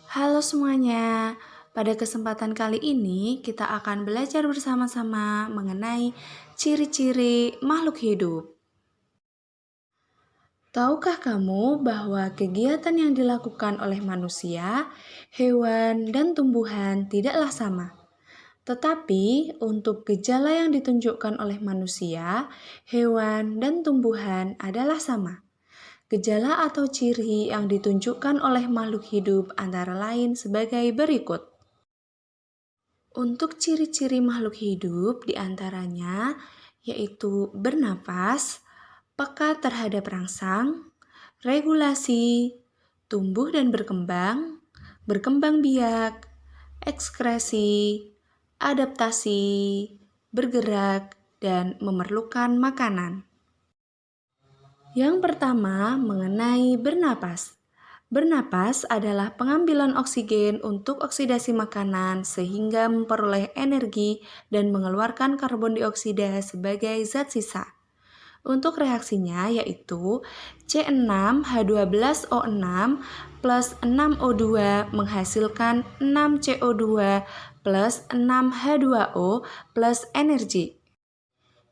Halo semuanya, pada kesempatan kali ini kita akan belajar bersama-sama mengenai ciri-ciri makhluk hidup. Tahukah kamu bahwa kegiatan yang dilakukan oleh manusia, hewan, dan tumbuhan tidaklah sama? Tetapi untuk gejala yang ditunjukkan oleh manusia, hewan, dan tumbuhan adalah sama. Gejala atau ciri yang ditunjukkan oleh makhluk hidup antara lain sebagai berikut. Untuk ciri-ciri makhluk hidup diantaranya yaitu bernapas, peka terhadap rangsang, regulasi, tumbuh dan berkembang biak, ekskresi, adaptasi, bergerak, dan memerlukan makanan. Yang pertama mengenai bernapas. Bernapas adalah pengambilan oksigen untuk oksidasi makanan sehingga memperoleh energi dan mengeluarkan karbon dioksida sebagai zat sisa. Untuk reaksinya yaitu C6H12O6 plus 6O2 menghasilkan 6CO2 plus 6H2O plus energi.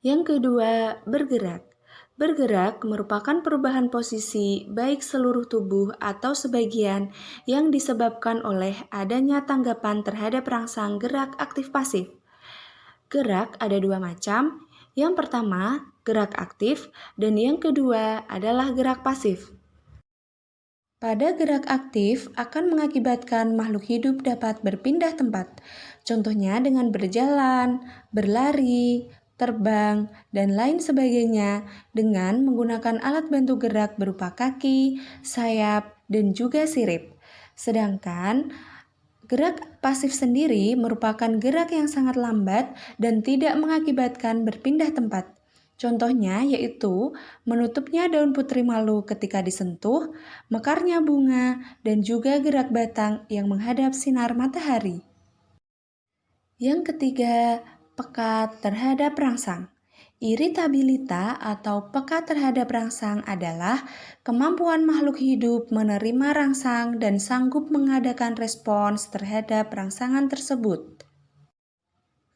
Yang kedua, bergerak. Bergerak merupakan perubahan posisi baik seluruh tubuh atau sebagian yang disebabkan oleh adanya tanggapan terhadap rangsang gerak aktif pasif. Gerak ada dua macam. Yang pertama, gerak aktif, dan yang kedua adalah gerak pasif. Pada gerak aktif akan mengakibatkan makhluk hidup dapat berpindah tempat. Contohnya dengan berjalan, berlari, terbang, dan lain sebagainya dengan menggunakan alat bantu gerak berupa kaki, sayap, dan juga sirip. Sedangkan gerak pasif sendiri merupakan gerak yang sangat lambat dan tidak mengakibatkan berpindah tempat. Contohnya yaitu menutupnya daun putri malu ketika disentuh, mekarnya bunga, dan juga gerak batang yang menghadap sinar matahari. Yang ketiga, peka terhadap rangsang. Iritabilita atau peka terhadap rangsang adalah kemampuan makhluk hidup menerima rangsang dan sanggup mengadakan respons terhadap rangsangan tersebut.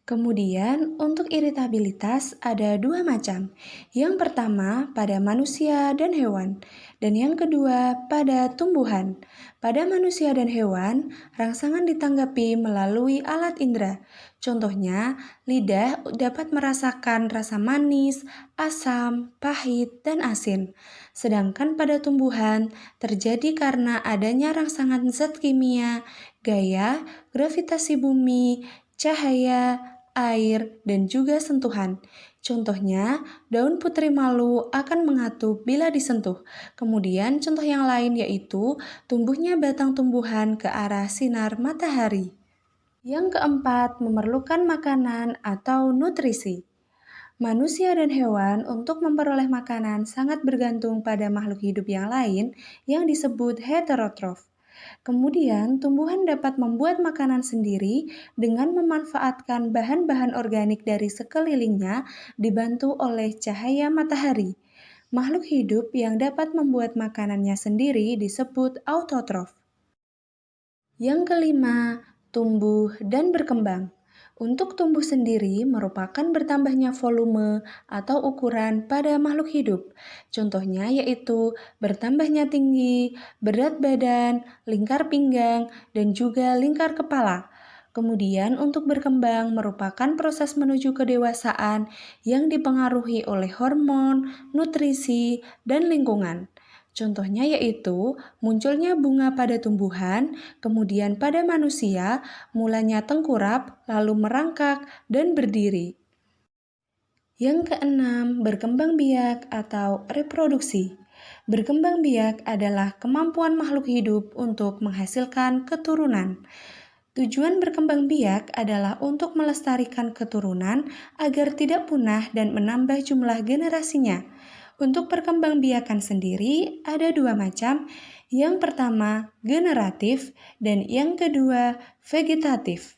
Kemudian, untuk iritabilitas ada dua macam. Yang pertama pada manusia dan hewan, dan yang kedua pada tumbuhan. Pada manusia dan hewan, rangsangan ditanggapi melalui alat indera. Contohnya, lidah dapat merasakan rasa manis, asam, pahit, dan asin. Sedangkan pada tumbuhan, terjadi karena adanya rangsangan zat kimia, gaya, gravitasi bumi, cahaya, air, dan juga sentuhan. Contohnya, daun putri malu akan mengatup bila disentuh. Kemudian contoh yang lain yaitu tumbuhnya batang tumbuhan ke arah sinar matahari. Yang keempat, memerlukan makanan atau nutrisi. Manusia dan hewan untuk memperoleh makanan sangat bergantung pada makhluk hidup yang lain yang disebut heterotrof. Kemudian, tumbuhan dapat membuat makanan sendiri dengan memanfaatkan bahan-bahan organik dari sekelilingnya dibantu oleh cahaya matahari. Makhluk hidup yang dapat membuat makanannya sendiri disebut autotrof. Yang kelima, tumbuh dan berkembang. Untuk tumbuh sendiri merupakan bertambahnya volume atau ukuran pada makhluk hidup. Contohnya yaitu bertambahnya tinggi, berat badan, lingkar pinggang, dan juga lingkar kepala. Kemudian untuk berkembang merupakan proses menuju kedewasaan yang dipengaruhi oleh hormon, nutrisi, dan lingkungan. Contohnya yaitu munculnya bunga pada tumbuhan, kemudian pada manusia mulanya tengkurap, lalu merangkak dan berdiri. Yang keenam, berkembang biak atau reproduksi. Berkembang biak adalah kemampuan makhluk hidup untuk menghasilkan keturunan. Tujuan berkembang biak adalah untuk melestarikan keturunan agar tidak punah dan menambah jumlah generasinya. Untuk perkembangbiakan sendiri ada dua macam. Yang pertama, generatif, dan yang kedua, vegetatif.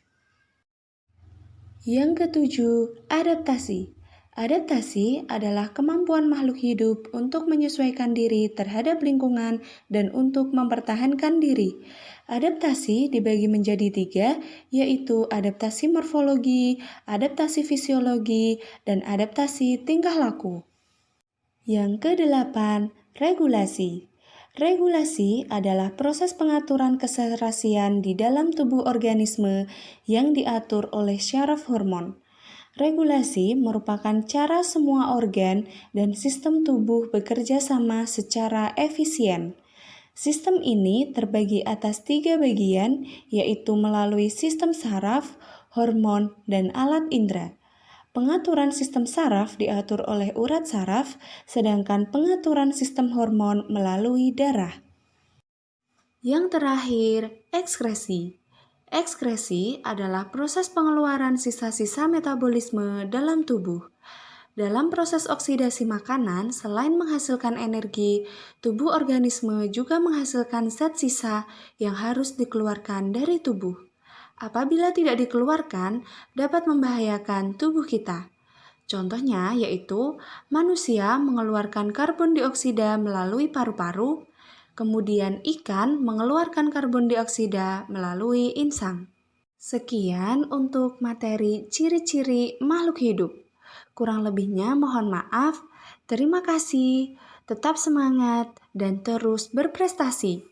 Yang ketujuh, adaptasi. Adaptasi adalah kemampuan makhluk hidup untuk menyesuaikan diri terhadap lingkungan dan untuk mempertahankan diri. Adaptasi dibagi menjadi tiga, yaitu adaptasi morfologi, adaptasi fisiologi, dan adaptasi tingkah laku. Yang kedelapan, regulasi. Regulasi adalah proses pengaturan keserasian di dalam tubuh organisme yang diatur oleh syaraf hormon. Regulasi merupakan cara semua organ dan sistem tubuh bekerja sama secara efisien. Sistem ini terbagi atas tiga bagian, yaitu melalui sistem saraf, hormon, dan alat indera. Pengaturan sistem saraf diatur oleh urat saraf, sedangkan pengaturan sistem hormon melalui darah. Yang terakhir, ekskresi. Ekskresi adalah proses pengeluaran sisa-sisa metabolisme dalam tubuh. Dalam proses oksidasi makanan, selain menghasilkan energi, tubuh organisme juga menghasilkan zat sisa yang harus dikeluarkan dari tubuh. Apabila tidak dikeluarkan, dapat membahayakan tubuh kita. Contohnya yaitu manusia mengeluarkan karbon dioksida melalui paru-paru, kemudian ikan mengeluarkan karbon dioksida melalui insang. Sekian untuk materi ciri-ciri makhluk hidup. Kurang lebihnya mohon maaf. Terima kasih. Tetap semangat dan terus berprestasi.